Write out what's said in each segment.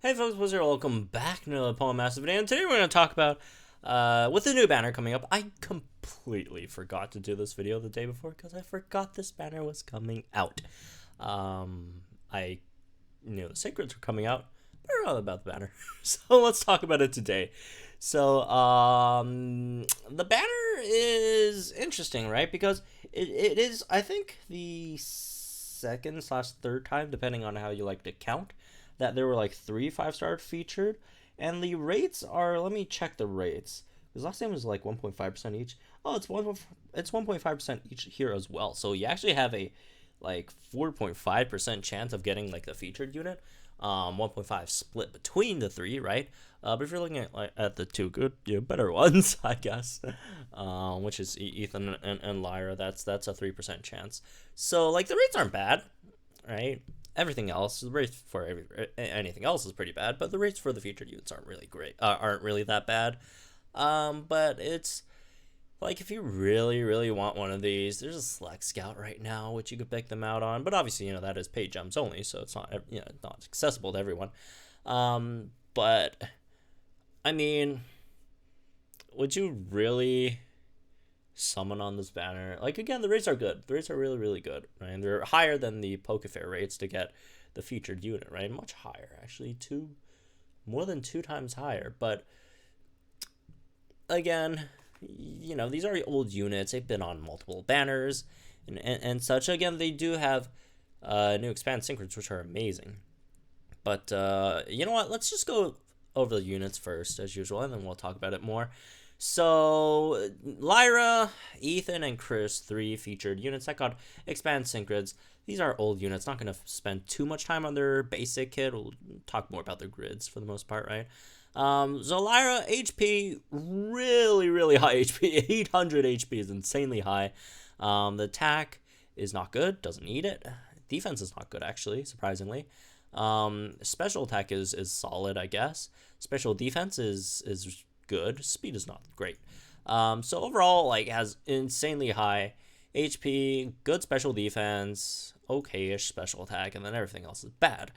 Hey folks, what's here? Welcome back to another Poem Massive video, and today we're going to talk about, with the new banner coming up. I completely forgot to do this video the day before, because I forgot this banner was coming out. I knew the secrets were coming out, but I forgot about the banner. So let's talk about it today. So, the banner is interesting, right? Because it is, I think, the second/third time, depending on how you like to count, that there were like 3 5-star featured, and the rates are, let me check the rates, because last time was like 1.5% each. Oh, it's 1.5% each here as well. So you actually have a like 4.5% chance of getting like the featured unit. 1.5 split between the 3, right? But if you're looking at the 2 good, better ones, I guess, which is Ethan and Lyra, that's a 3% chance. So like the rates aren't bad, right? Everything else, the rates for anything else is pretty bad, but the rates for the featured units aren't really great, aren't really that bad. But it's like, if you really want one of these, there's a Select Scout right now, which you could pick them out on. But obviously, that is paid gems only, so it's not, not accessible to everyone. But I mean, would you really summon on this banner? Like, again, the rates are good. The rates are really good, right? And they're higher than the Pokefair rates to get the featured unit, right? Much higher, actually, more than 2 times higher. But again, these are old units. They've been on multiple banners and such. Again, they do have new expand synchrons, which are amazing. But you know what? Let's just go over the units first, as usual, and then we'll talk about it more. So, Lyra, Ethan, and Kris, 3 featured units that got expand synchrons. These are old units. Not going to spend too much time on their basic kit. We'll talk more about their grids for the most part, right? So Lyra, HP, really high HP. 800 HP is insanely high. The attack is not good. Doesn't need it. Defense is not good, actually, surprisingly. Special attack is solid, I guess. Special defense is good. Speed is not great. So overall, like, has insanely high HP, good special defense, okay-ish special attack, and then everything else is bad.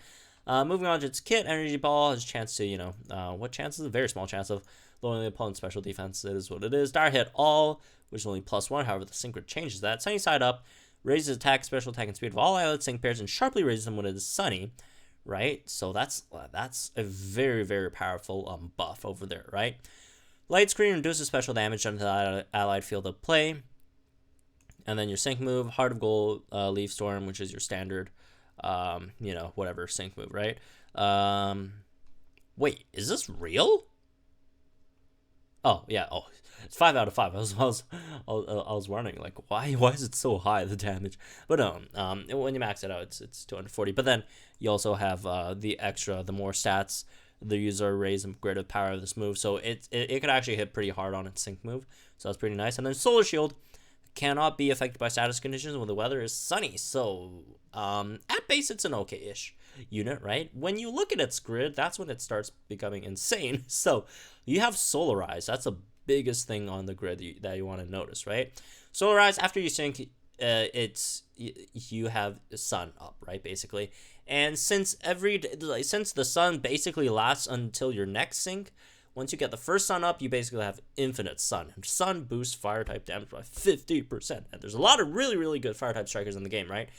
Moving on to its kit, Energy Ball has a chance to, what chance is a very small chance of lowering the opponent's special defense. It is what it is. Dire Hit All, which is only +1, however, the Synchro changes that. Sunny Side Up raises attack, special attack, and speed of all allied sync pairs and sharply raises them when it is sunny, right? So that's a very powerful buff over there, right? Light Screen reduces special damage under the allied field of play. And then your sync move, Heart of Gold, Leaf Storm, which is your standard, whatever sync move, right? Wait, is this real? Oh, yeah. Oh, it's 5 out of 5. I was wondering, like, why is it so high, the damage? But when you max it out, it's 240. But then you also have the more stats the user raise and upgrade the power of this move, so it could actually hit pretty hard on its sync move, so that's pretty nice. And then Solar Shield cannot be affected by status conditions when the weather is sunny, so at base it's an okay-ish unit, right? When you look at its grid, that's when it starts becoming insane. So you have Solarize. That's the biggest thing on the grid that you want to notice, right? Solarize, after you sync, you have the sun up, right, basically. And since the sun basically lasts until your next sync, once you get the first sun up, you basically have infinite sun. And sun boosts fire type damage by 50%. And there's a lot of really good fire type strikers in the game, right?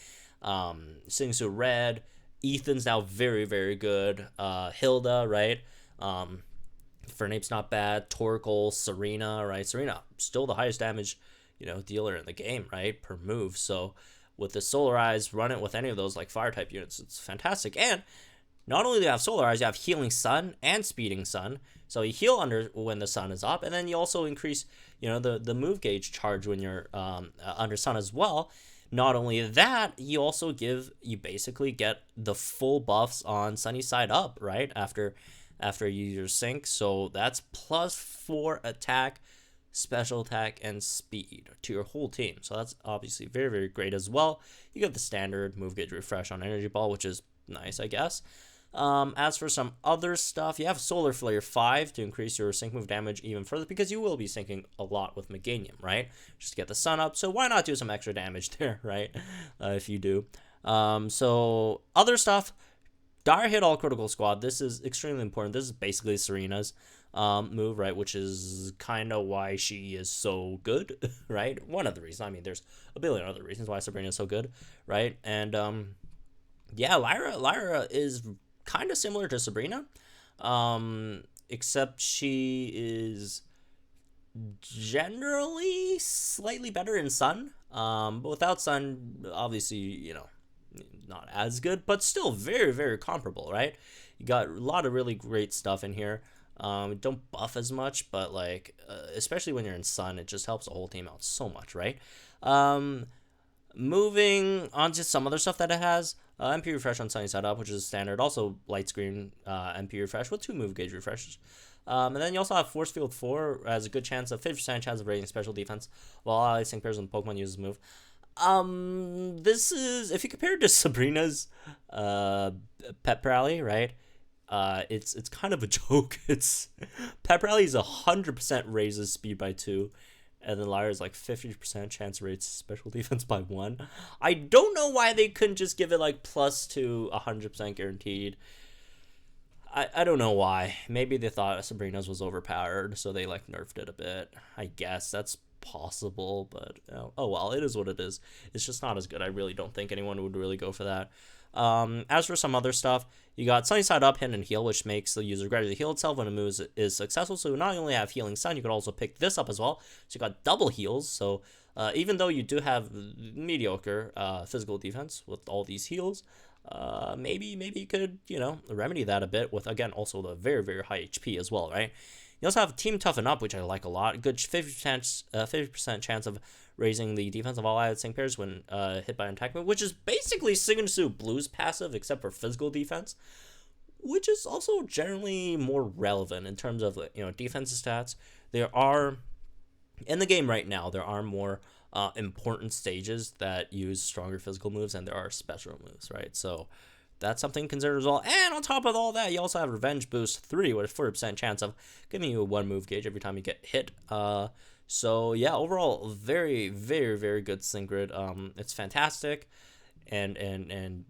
Singsu Red, Ethan's now very good. Hilda, right? Fernape's not bad. Torkoal, Serena, right? Serena, still the highest damage, dealer in the game, right? Per move. So with the Solarize, run it with any of those like fire type units. It's fantastic. And not only do you have Solarize, you have Healing Sun and Speeding Sun. So you heal when the sun is up, and then you also increase, the move gauge charge when you're under sun as well. Not only that, you basically get the full buffs on Sunny Side Up, right? After you use your sync. So that's +4 attack, special attack, and speed to your whole team. So that's obviously very great as well. You get the standard move gauge refresh on Energy Ball, which is nice, I guess. As for some other stuff, you have Solar Flare 5 to increase your sync move damage even further, because you will be syncing a lot with Meganium, right? Just to get the sun up, so why not do some extra damage there, right? If you do. So other stuff, Dire hit all critical squad. This is extremely important. This is basically Serena's move, right? Which is kind of why she is so good, right? One of the reasons. I mean, there's a billion other reasons why Sabrina is so good, right? And yeah, Lyra is kind of similar to Sabrina, except she is generally slightly better in Sun. But without Sun, obviously, not as good, but still very, very comparable, right? You got a lot of really great stuff in here. Don't buff as much, but especially when you're in Sun, it just helps the whole team out so much, right? Moving on to some other stuff that it has. MP refresh on Sunny Side Up, which is standard. Also light screen MP refresh with 2 move gauge refreshes. And then you also have Force Field 4 has a good chance of 50% chance of raising special defense while allied sync pairs when Pokemon uses move. This is, if you compare it to Sabrina's Pep Rally, right? It's kind of a joke. It's Pep Rally is 100% raises speed by 2, and then Lyra's 50% chance rates special defense by 1. I don't know why they couldn't just give it plus to 100% guaranteed. I don't know why. Maybe they thought Sabrina's was overpowered, so they nerfed it a bit. I guess that's possible, but oh well, it is what it is. It's just not as good. I really don't think anyone would really go for that. As for some other stuff, you got Sunny Side Up, Hit, and Heal, which makes the user gradually heal itself when a move is successful. So not only have Healing Sun, you could also pick this up as well. So you got double heals. So even though you do have mediocre physical defense with all these heals, maybe you could remedy that a bit with, again, also the very, very high HP as well, right? You also have Team Toughen Up, which I like a lot. Good 50% chance of raising the defense of all allied sync pairs when hit by an attack move, which is basically Signature Blue's passive except for physical defense, which is also generally more relevant in terms of defensive stats. There are, in the game right now, there are more important stages that use stronger physical moves and there are special moves, right? So that's something to consider as well. And on top of all that, you also have Revenge Boost 3 with a 40% chance of giving you a 1 move gauge every time you get hit. So yeah, overall, very, very, very good sync grid. It's fantastic, and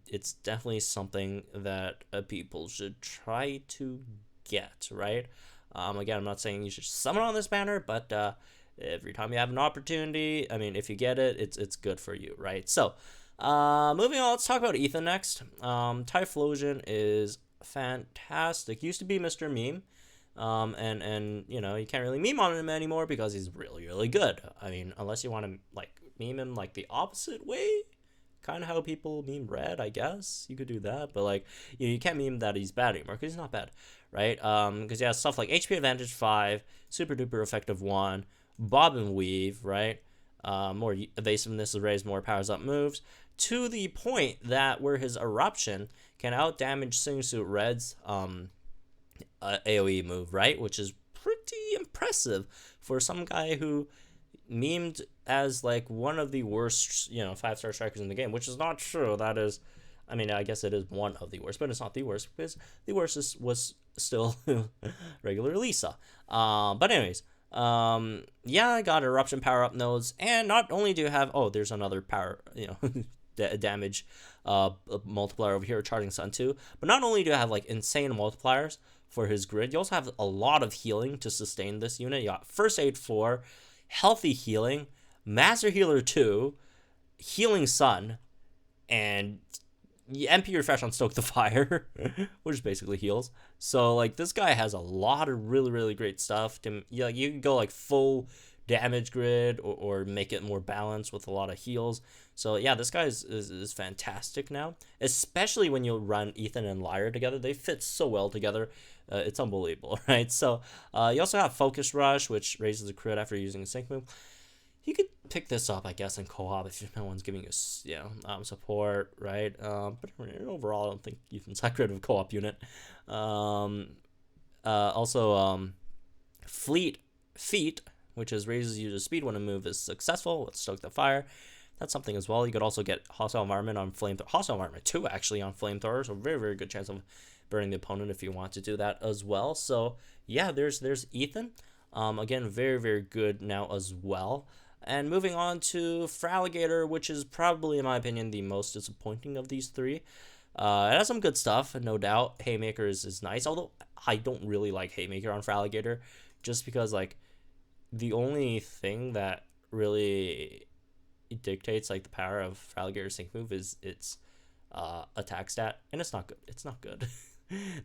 it's definitely something that people should try to get, right? Again, I'm not saying you should summon on this banner, but every time you have an opportunity, I mean, if you get it, it's good for you, right? So moving on, let's talk about Ethan next. Typhlosion is fantastic. Used to be Mr. Meme. And you can't really meme on him anymore because he's really, really good. I mean, unless you want to meme him the opposite way, kind of how people meme Red, I guess you could do that. But you can't meme that he's bad anymore because he's not bad, right? Because he has stuff like HP Advantage 5, Super Duper Effective 1, Bob and Weave, right? More evasiveness is raised, more powers up moves, to the point that where his Eruption can outdamage Sing Suit Red's AoE move, right? Which is pretty impressive for some guy who memed as one of the worst, 5-star strikers in the game, which is not true. That is, I mean, I guess it is one of the worst, but it's not the worst because the worst was still regular Lisa. But anyways, yeah, I got Eruption power up nodes, and not only do you have, there's another power, damage multiplier over here, Charging Sun 2, but not only do you have insane multipliers for his grid, you also have a lot of healing to sustain this unit. You got First Aid 4, Healthy Healing, Master Healer 2, Healing Sun, and MP Refresh on Stoke the Fire, which basically heals. So this guy has a lot of really, really great stuff. You can go full damage grid or make it more balanced with a lot of heals. So yeah, this guy is fantastic now, especially when you run Ethan and Lyra together. They fit so well together. It's unbelievable, right? So you also have Focus Rush, which raises the crit after using a sync move. You could pick this up, I guess, in co-op if no one's giving you, support, right? But overall, I don't think Ethan's that great of a co-op unit. Also, Feet, which raises you to speed when a move is successful with Stoke the Fire. That's something as well. You could also get Hostile Environment on Flamethrower. Hostile Environment 2, actually, on Flamethrower. So very, very good chance of burning the opponent if you want to do that as well. So, yeah, there's Ethan. Again, very, very good now as well. And moving on to Feraligatr, which is probably, in my opinion, the most disappointing of these three. It has some good stuff, no doubt. Haymaker is nice, although I don't really like Haymaker on Feraligatr, just because like the only thing that really dictates like the power of Feraligatr's sync move is its attack stat, and it's not good. It's not good.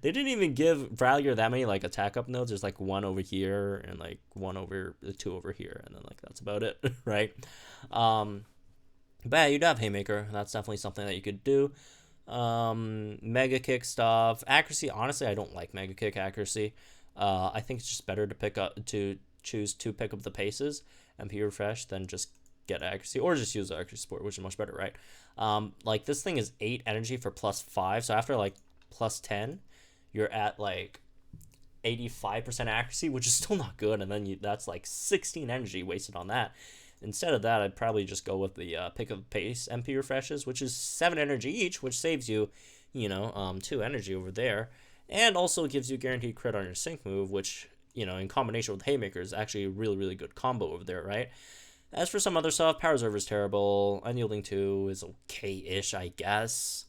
They didn't even give Feraligatr that many like attack up nodes. There's like one over here and like one over the two over here, and then like that's about it, right? But yeah, you'd have Haymaker. That's definitely something that you could do. Mega Kick stuff, accuracy. Honestly, I don't like Mega Kick accuracy. I think it's just better to choose to pick up the paces and MP refresh than just get accuracy, or just use the accuracy support, which is much better, right? Like this thing is 8 energy for +5, so after like +10, you're at like 85% accuracy, which is still not good, and then that's like 16 energy wasted on that. Instead of that, I'd probably just go with the pick of pace MP refreshes, which is 7 energy each, which saves you, 2 energy over there, and also gives you guaranteed crit on your sync move, which, in combination with Haymaker is actually a really, really good combo over there, right? As for some other stuff, Power Reserve is terrible. Unyielding 2 is okay-ish, I guess.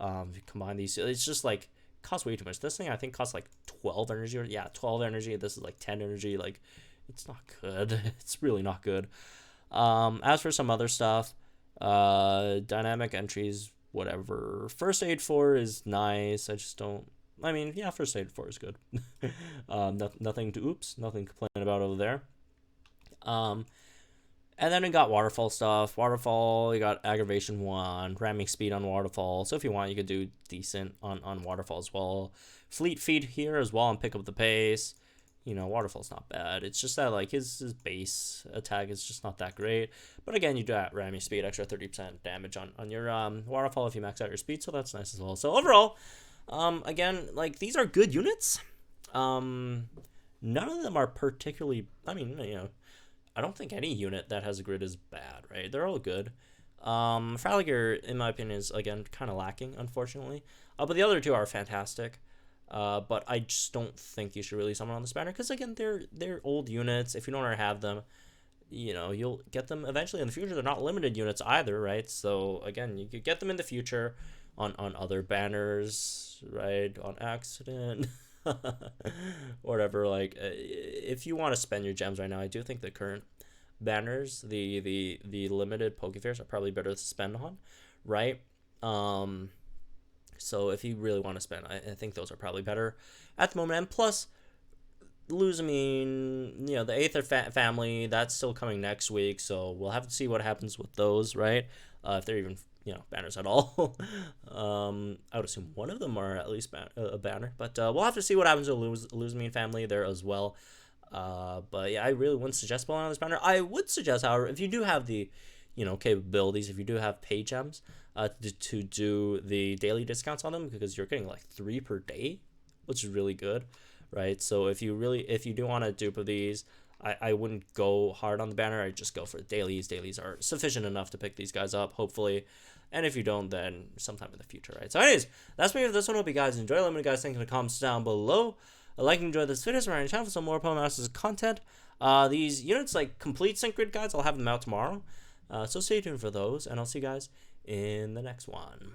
If you combine these, it's just like costs way too much. This thing I think costs like 12 energy. Or, yeah, 12 energy. This is like 10 energy. Like, it's not good. It's really not good. As for some other stuff, dynamic entries, whatever. First Aid 4 is nice. I just don't. I mean, yeah, First Aid 4 is good. Nothing to complain about over there. And then we got Waterfall stuff. Waterfall, you got Aggravation 1, ramming speed on Waterfall. So if you want, you could do decent on Waterfall as well. Fleet Feet here as well and pick up the pace. Waterfall's not bad. It's just that, like, his base attack is just not that great. But again, you do that ramming speed, extra 30% damage on your Waterfall if you max out your speed. So that's nice as well. So overall, again, like, these are good units. None of them are particularly, I don't think any unit that has a grid is bad, right? They're all good. Feraligatr, in my opinion, is, again, kind of lacking, unfortunately. But the other two are fantastic. But I just don't think you should really summon on this banner, because, again, they're old units. If you don't already have them, you'll get them eventually in the future. They're not limited units either, right? So, again, you could get them in the future on other banners, right? On accident. Whatever, like, if you want to spend your gems right now, I do think the current banners, the limited Pokefairs, are probably better to spend on, right? So if you really want to spend, I think those are probably better at the moment. And plus, Luzamine, the Aether family, that's still coming next week, so we'll have to see what happens with those, right? If they're even banners at all. I would assume one of them are at least a banner, but we'll have to see what happens with Luzamine family there as well. But yeah, I really wouldn't suggest pulling on this banner. I would suggest, however, if you do have the capabilities, if you do have pay gems, to do the daily discounts on them, because you're getting like 3 per day, which is really good, right? So if you do want a dupe of these, I wouldn't go hard on the banner. I'd just go for dailies. Dailies are sufficient enough to pick these guys up, hopefully. And if you don't, then sometime in the future, right? So anyways, that's me for this one. Hope you guys enjoy. Let me know guys think in the comments down below. Like and enjoy this video. Subscribe to my channel for some more Pokemon Masters content. These units, like complete sync grid guides, I'll have them out tomorrow. So stay tuned for those, and I'll see you guys in the next one.